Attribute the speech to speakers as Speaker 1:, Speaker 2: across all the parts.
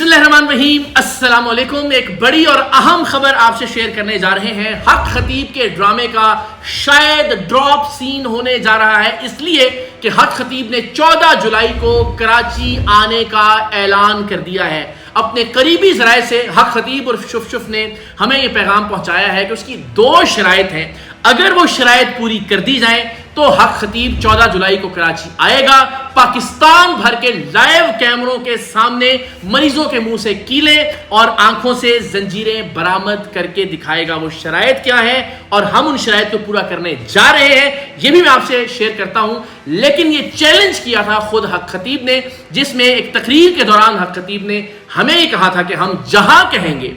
Speaker 1: بسم اللہ الرحمن الرحیم، السلام علیکم۔ ایک بڑی اور اہم خبر آپ سے شیئر کرنے جا رہے ہیں۔ حق خطیب کے ڈرامے کا شاید ڈراپ سین ہونے جا رہا ہے، اس لیے کہ حق خطیب نے 14 جولائی کو کراچی آنے کا اعلان کر دیا ہے۔ اپنے قریبی ذرائع سے حق خطیب اور شف نے ہمیں یہ پیغام پہنچایا ہے کہ اس کی 2 شرائط ہیں، اگر وہ شرائط پوری کر دی جائیں تو حق خطیب 14 جولائی کو کراچی آئے گا، پاکستان بھر کے لائیو کیمروں کے سامنے مریضوں کے منہ سے کیلیں اور آنکھوں سے زنجیریں برآمد کر کے دکھائے گا۔ وہ شرائط کیا ہیں اور ہم ان شرائط کو پورا کرنے جا رہے ہیں، یہ بھی میں آپ سے شیئر کرتا ہوں۔ لیکن یہ چیلنج کیا تھا خود حق خطیب نے، جس میں ایک تقریر کے دوران حق خطیب نے ہمیں یہ کہا تھا کہ ہم جہاں کہیں گے،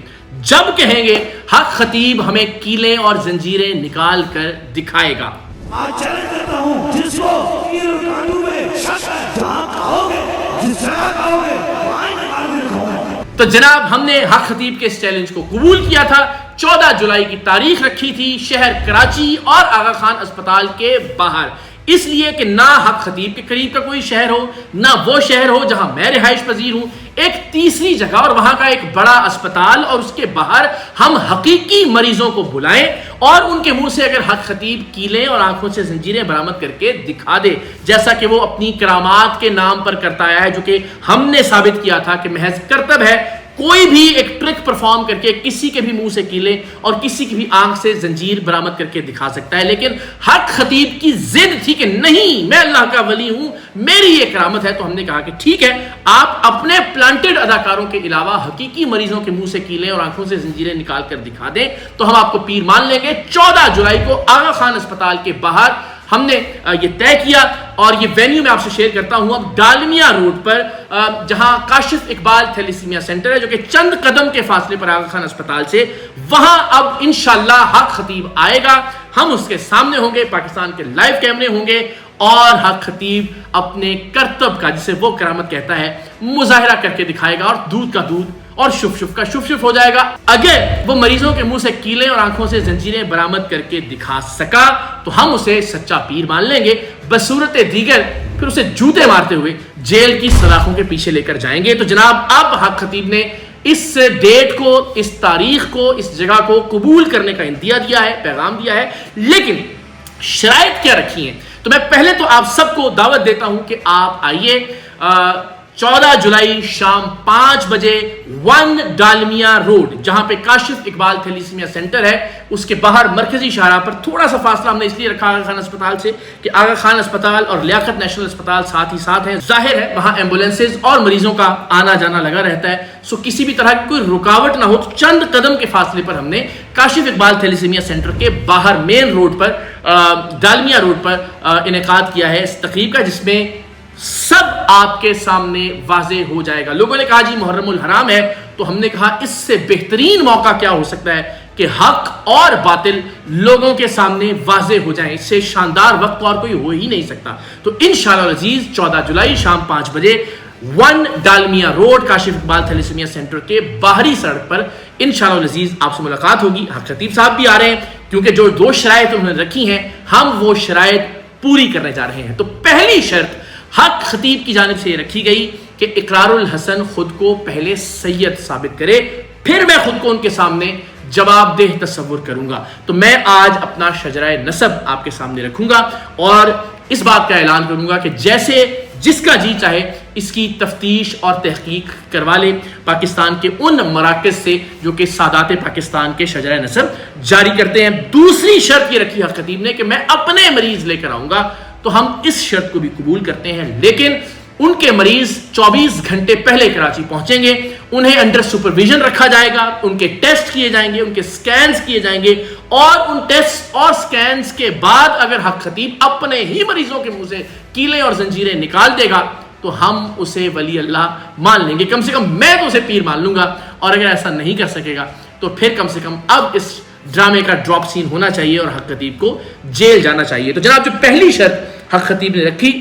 Speaker 1: جب کہیں گے، حق خطیب ہمیں کیلیں اور زنجیریں نکال کر دکھائے گا۔
Speaker 2: آج چیلنج کرتا ہوں، جس کو تیر اور کانٹوں میں شک ہے، جہاں کہو گے، جس جگہ کہو گے، وہاں نکال کے دکھاؤں۔
Speaker 1: تو جناب ہم نے حق خطیب کے اس چیلنج کو قبول کیا تھا۔ 14 جولائی کی تاریخ رکھی تھی شہر کراچی اور آغا خان اسپتال کے باہر، اس لیے کہ نہ حق خطیب کے قریب کا کوئی شہر ہو، نہ وہ شہر ہو جہاں میں رہائش پذیر ہوں، ایک تیسری جگہ اور وہاں کا ایک بڑا اسپتال، اور اس کے باہر ہم حقیقی مریضوں کو بلائیں اور ان کے منہ سے اگر حق خطیب کیلیں اور آنکھوں سے زنجیریں برآمد کر کے دکھا دے، جیسا کہ وہ اپنی کرامات کے نام پر کرتا آیا ہے، جو کہ ہم نے ثابت کیا تھا کہ محض کرتب ہے۔ کوئی بھی ایک ٹرک پرفارم کر کے کسی کے بھی منہ سے کیلیں اور کسی کی بھی آنکھ سے زنجیر برآمد کر کے دکھا سکتا ہے، لیکن حق خطیب کی ضد تھی کہ نہیں، میں اللہ کا ولی ہوں، میری یہ کرامت ہے۔ تو ہم نے کہا کہ ٹھیک ہے، آپ اپنے پلانٹڈ اداکاروں کے علاوہ حقیقی مریضوں کے منہ سے کیلیں اور آنکھوں سے زنجیریں نکال کر دکھا دیں تو ہم آپ کو پیر مان لیں گے۔ 14 جولائی کو آغا خان اسپتال کے باہر ہم نے یہ طے کیا، اور یہ وینیو میں آپ سے شیئر کرتا ہوں اب ڈالمیا روڈ پر، جہاں کاشف اقبال تھیلیسیمیا سینٹر ہے، جو کہ چند قدم کے فاصلے پر آغا خان اسپتال سے، وہاں اب انشاءاللہ حق خطیب آئے گا، ہم اس کے سامنے ہوں گے، پاکستان کے لائیو کیمرے ہوں گے، اور حق خطیب اپنے کرتب کا، جسے وہ کرامت کہتا ہے، مظاہرہ کر کے دکھائے گا، اور دودھ کا دودھ اور شف کا شف ہو جائے گا۔ اگر وہ مریضوں کے منہ سے کیلیں اور آنکھوں سے زنجیریں برآمد کر کے دکھا سکا تو ہم اسے سچا پیر مان لیں گے، بصورت دیگر پھر اسے جوتے مارتے ہوئے جیل کی سلاخوں کے پیچھے لے کر جائیں گے۔ تو جناب اب حق خطیب نے اس ڈیٹ کو، اس تاریخ کو، اس جگہ کو قبول کرنے کا اندیا دیا ہے، پیغام دیا ہے، لیکن شرائط کیا رکھی ہیں؟ تو میں پہلے تو آپ سب کو دعوت دیتا ہوں کہ آپ آئیے 14 جولائی شام 5 بجے 1 ڈالمیا روڈ، جہاں پہ کاشف اقبال تھیلیسیمیا سینٹر ہے، اس کے باہر مرکزی شاہراہ پر تھوڑا سا فاصلہ ہم نے اس لیے رکھا آغا خان اسپتال سے کہ آغا خان اسپتال اور لیاقت نیشنل اسپتال ساتھ ہی ساتھ ہیں، ظاہر ہے وہاں ایمبولینسز اور مریضوں کا آنا جانا لگا رہتا ہے، سو کسی بھی طرح کی کوئی رکاوٹ نہ ہو، تو چند قدم کے فاصلے پر ہم نے کاشف اقبال تھیلیسیمیا سینٹر کے باہر مین روڈ پر، ڈالمیا روڈ پر انعقاد کیا ہے اس تقریب کا، جس میں سب آپ کے سامنے واضح ہو جائے گا۔ لوگوں نے کہا جی محرم الحرام ہے، تو ہم نے کہا اس سے بہترین موقع کیا ہو سکتا ہے کہ حق اور باطل لوگوں کے سامنے واضح ہو جائیں، اس سے شاندار وقت اور کوئی ہو ہی نہیں سکتا۔ تو انشاءاللہ العزیز 14 جولائی شام 5 بجے 1 Dalmia road Kashif Iqbal thalassemia centre کے باہری سڑک پر انشاءاللہ العزیز آپ سے ملاقات ہوگی۔ حق خطیب صاحب بھی آ رہے ہیں، کیونکہ جو 2 شرائط انہوں نے رکھی ہیں ہم وہ شرائط پوری کرنے جا رہے ہیں۔ تو پہلی شرط حق خطیب کی جانب سے یہ رکھی گئی کہ اقرار الحسن خود کو پہلے سید ثابت کرے، پھر میں خود کو ان کے سامنے جواب دہ تصور کروں گا۔ تو میں آج اپنا شجرہ نسب آپ کے سامنے رکھوں گا اور اس بات کا اعلان کروں گا کہ جیسے جس کا جی چاہے اس کی تفتیش اور تحقیق کروا لے پاکستان کے ان مراکز سے جو کہ سادات پاکستان کے شجرہ نسب جاری کرتے ہیں۔ دوسری شرط یہ رکھی حق خطیب نے کہ میں اپنے مریض لے کر آؤں گا، تو ہم اس شرط کو بھی قبول کرتے ہیں، لیکن ان کے مریض 24 گھنٹے پہلے کراچی پہنچیں گے، انہیں انڈر سپرویژن رکھا جائے گا، ان کے ٹیسٹ کیے جائیں گے، ان کے سکینز کیے جائیں گے، اور ان ٹیسٹ اور سکینز کے بعد اگر حق خطیب اپنے ہی مریضوں کے منہ سے کیلیں اور زنجیریں نکال دے گا تو ہم اسے ولی اللہ مان لیں گے، کم سے کم میں تو اسے پیر مان لوں گا، اور اگر ایسا نہیں کر سکے گا تو پھر کم سے کم اب اس ڈرامے کا ڈراپ سین ہونا چاہیے اور حق خطیب کو جیل جانا چاہیے۔ تو جناب جو پہلی شرط حق خطیب نے رکھی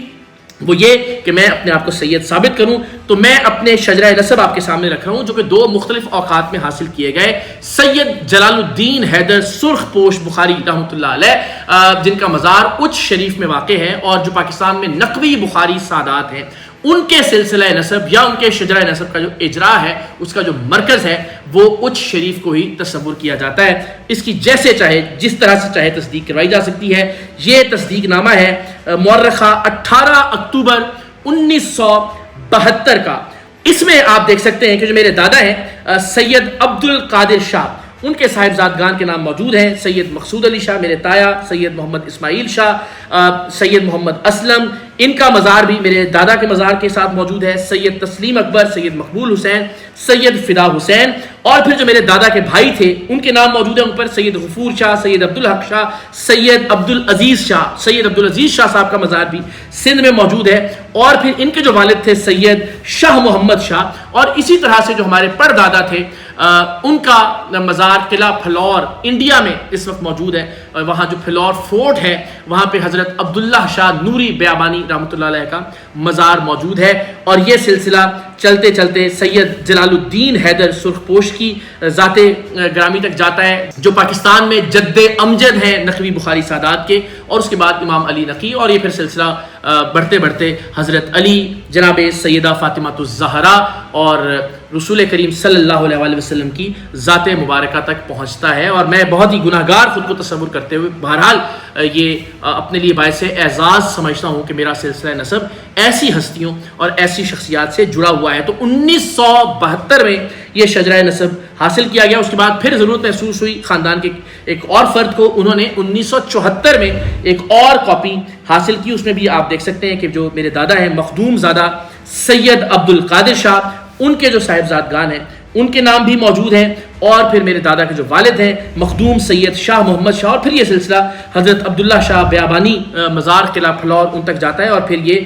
Speaker 1: وہ یہ کہ میں اپنے آپ کو سید ثابت کروں، تو میں اپنے شجرہ نسب آپ کے سامنے رکھ رہا ہوں جو کہ 2 مختلف اوقات میں حاصل کیے گئے۔ سید جلال الدین حیدر سرخ پوش بخاری رحمۃ اللہ علیہ، جن کا مزار اچ شریف میں واقع ہے اور جو پاکستان میں نقوی بخاری سادات ہیں، ان کے سلسلہ نسب یا ان کے شجرہ نسب کا جو اجرا ہے اس کا جو مرکز ہے وہ اچ شریف کو ہی تصور کیا جاتا ہے. اس کی جیسے چاہے جس طرح سے چاہے تصدیق کروائی جا سکتی ہے. یہ تصدیق نامہ ہے مورخہ 18 اکتوبر 1972 کا. اس میں آپ دیکھ سکتے ہیں کہ جو میرے دادا ہیں سید عبد القادر شاہ، ان کے صاحبزادگان کے نام موجود ہیں. سید مقصود علی شاہ میرے تایا، سید محمد اسماعیل شاہ، سید محمد اسلم، ان کا مزار بھی میرے دادا کے مزار کے ساتھ موجود ہے. سید تسلیم اکبر، سید مقبول حسین، سید فدا حسین، اور پھر جو میرے دادا کے بھائی تھے ان کے نام موجود ہیں اوپر. سید غفور شاہ، سید عبدالحق شاہ، سید عبدالعزیز شاہ. سید عبدالعزیز شاہ صاحب کا مزار بھی سندھ میں موجود ہے. اور پھر ان کے جو والد تھے سید شاہ محمد شاہ، اور اسی طرح سے جو ہمارے پردادا تھے ان کا مزار قلعہ پھلور انڈیا میں اس وقت موجود ہے. وہاں جو پھلور فورٹ ہے وہاں پہ حضرت عبداللہ شاہ نوری بیابانی رحمۃ اللہ علیہ کا مزار موجود ہے. اور یہ سلسلہ چلتے چلتے سید جلال الدین حیدر سرخپوش کی ذات گرامی تک جاتا ہے، جو پاکستان میں جد امجد ہیں نقوی بخاری سادات کے، اور اس کے بعد امام علی نقی. اور یہ پھر سلسلہ بڑھتے بڑھتے حضرت علی، جناب سیدہ فاطمہ الزہرا اور رسول کریم صلی اللہ علیہ وسلم کی ذات مبارکہ تک پہنچتا ہے. اور میں بہت ہی گناہ گار خود کو تصور کرتے ہوئے بہرحال یہ اپنے لیے باعث اعزاز سمجھتا ہوں کہ میرا سلسلہ نسب ایسی ہستیوں اور ایسی شخصیات سے جڑا ہوا ہے. تو 1972 میں یہ شجرہ نسب حاصل کیا گیا. اس کے بعد پھر ضرورت محسوس ہوئی خاندان کے ایک اور فرد کو، انہوں نے 1974 میں ایک اور کاپی حاصل کی. اس میں بھی آپ دیکھ سکتے ہیں کہ جو میرے دادا ہیں مخدوم زادہ سید عبد القادر شاہ، ان کے جو صاحبزادگان ہیں ان کے نام بھی موجود ہیں. اور پھر میرے دادا کے جو والد ہیں مخدوم سید شاہ محمد شاہ، اور پھر یہ سلسلہ حضرت عبداللہ شاہ بیابانی مزار قلعہ پھلور ان تک جاتا ہے. اور پھر یہ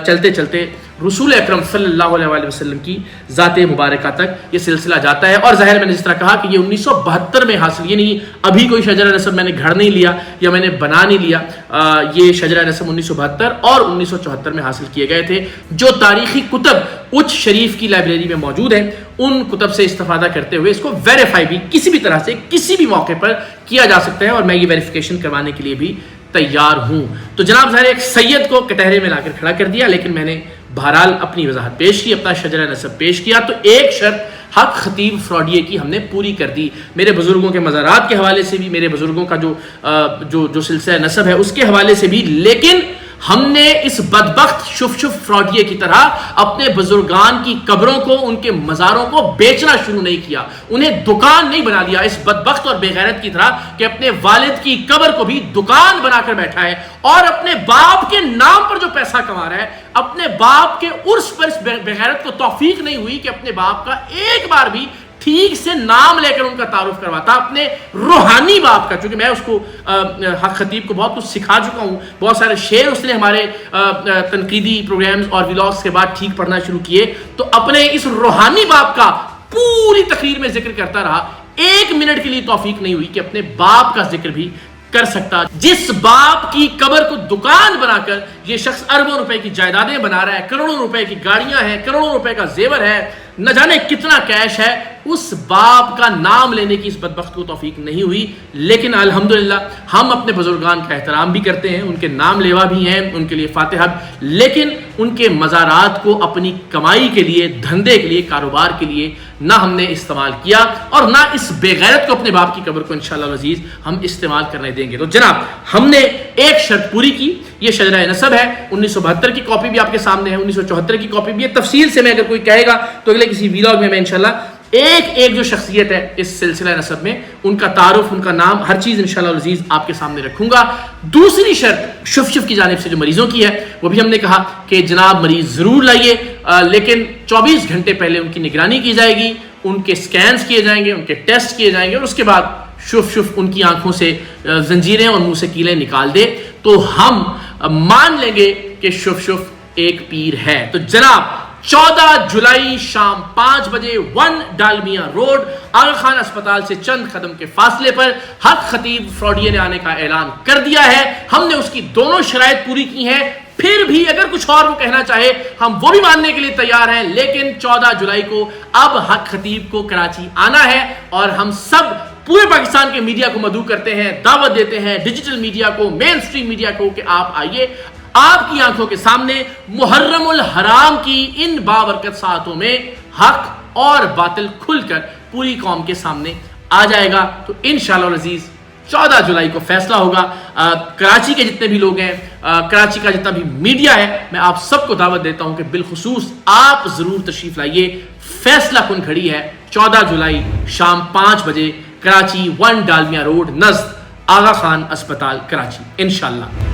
Speaker 1: چلتے چلتے رسول اکرم صلی اللہ علیہ وسلم کی ذات مبارکہ تک یہ سلسلہ جاتا ہے. اور ظاہر میں نے جس طرح کہا کہ یہ 1972 میں حاصل، یہ نہیں ابھی کوئی شجرہ نسب میں نے گھڑ نہیں لیا یا میں نے بنا نہیں لیا. یہ شجرہ نسب 1972 اور 1974 میں حاصل کیے گئے تھے. جو تاریخی کتب اچ شریف کی لائبریری میں موجود ہیں ان کتب سے استفادہ کرتے ہوئے اس کو ویریفائی بھی کسی بھی طرح سے کسی بھی موقع پر کیا جا سکتا ہے. اور میں یہ ویریفیکیشن کروانے کے لیے بھی تیار ہوں. تو جناب ظاہر ایک سید کو کٹہرے میں لا کر کھڑا کر دیا، لیکن میں نے بہرحال اپنی وضاحت پیش کی، اپنا شجرہ نسب پیش کیا. تو ایک شرط حق خطیب فراڈیے کی ہم نے پوری کر دی. میرے بزرگوں کے مزارات کے حوالے سے بھی، میرے بزرگوں کا جو سلسلہ نسب ہے اس کے حوالے سے بھی. لیکن ہم نے اس بدبخت شف فراڈیے کی طرح اپنے بزرگان کی قبروں کو، ان کے مزاروں کو بیچنا شروع نہیں کیا، انہیں دکان نہیں بنا دیا اس بدبخت اور بے غیرت کی طرح کہ اپنے والد کی قبر کو بھی دکان بنا کر بیٹھا ہے، اور اپنے باپ کے نام پر جو پیسہ کما رہا ہے، اپنے باپ کے عرس پر اس بے غیرت کو توفیق نہیں ہوئی کہ اپنے باپ کا ایک بار بھی ٹھیک سے نام لے کر ان کا تعارف کرواتا. اپنے روحانی باپ کا، چونکہ میں اس کو حق خطیب کو بہت کچھ سکھا چکا ہوں، بہت سارے شعر اس نے ہمارے تنقیدی پروگرامز اور ولاگز کے بعد ٹھیک پڑھنا شروع کیے، تو اپنے اس روحانی باپ کا پوری تقریر میں ذکر کرتا رہا. 1 منٹ کے لیے توفیق نہیں ہوئی کہ اپنے باپ کا ذکر بھی کر سکتا. جس باپ کی قبر کو دکان بنا کر یہ شخص اربوں روپے کی جائیدادیں بنا رہا ہے، کروڑوں روپے کی گاڑیاں ہیں، کروڑوں روپے کا زیور ہے، نہ جانے کتنا کیش ہے، اس باپ کا نام لینے کی اس بدبخت کو توفیق نہیں ہوئی. لیکن الحمدللہ ہم اپنے بزرگان کا احترام بھی کرتے ہیں، ان کے نام لیوا بھی ہیں، ان کے لیے فاتحہ، لیکن ان کے مزارات کو اپنی کمائی کے لیے، دھندے کے لیے، کاروبار کے لیے نہ ہم نے استعمال کیا، اور نہ اس بے غیرت کو اپنے باپ کی قبر کو انشاءاللہ العزیز ہم استعمال کرنے دیں گے. تو جناب ہم نے ایک شرط پوری کی. یہ شجرہ نسب ہے، 1972 کی کاپی بھی آپ کے سامنے ہے، 1974 کی کاپی بھی ہے. تفصیل سے میں اگر کوئی کہے گا تو اگلے کسی ویلاگ میں انشاءاللہ ایک جو شخصیت ہے اس سلسلہ نسب میں، ان کا تعارف، ان کا نام، ہر چیز انشاءاللہ العزیز آپ کے سامنے رکھوں گا. دوسری شرط شف کی جانب سے جو مریضوں کی ہے، وہ بھی ہم نے کہا کہ جناب مریض ضرور لائیے، لیکن 24 گھنٹے پہلے ان کی نگرانی کی جائے گی، ان کے سکینز کیے جائیں گے، ان کے ٹیسٹ کیے جائیں گے، اور اس کے بعد شف ان کی آنکھوں سے زنجیریں اور منہ سے کیلیں نکال دے تو ہم مان لیں گے کہ شف ایک پیر ہے. تو جناب 14 جولائی شام 5 بجے 1 ڈالمیا روڈ، آغا خان اسپتال سے چند قدم کے فاصلے پر حق خطیب فراڈیے نے آنے کا اعلان کر دیا ہے. ہم نے اس کی دونوں شرائط پوری کی ہیں. پھر بھی اگر کچھ اور وہ کہنا چاہے ہم وہ بھی ماننے کے لیے تیار ہیں، لیکن 14 جولائی کو اب حق خطیب کو کراچی آنا ہے، اور ہم سب پورے پاکستان کے میڈیا کو مدعو کرتے ہیں، دعوت دیتے ہیں، ڈیجیٹل میڈیا کو، مین سٹریم میڈیا کو، کہ آپ آئیے، آپ کی آنکھوں کے سامنے محرم الحرام کی ان بابرکت ساعتوں میں حق اور باطل کھل کر پوری قوم کے سامنے آ جائے گا. تو انشاءاللہ العزیز 14 جولائی کو فیصلہ ہوگا. کراچی کے جتنے بھی لوگ ہیں, کراچی کا جتنا بھی میڈیا ہے, میں آپ سب کو دعوت دیتا ہوں کہ بالخصوص آپ ضرور تشریف لائیے. فیصلہ کن کھڑی ہے 14 جولائی شام 5 بجے کراچی 1 ڈالمیا روڈ نزد آغا خان اسپتال کراچی انشاءاللہ.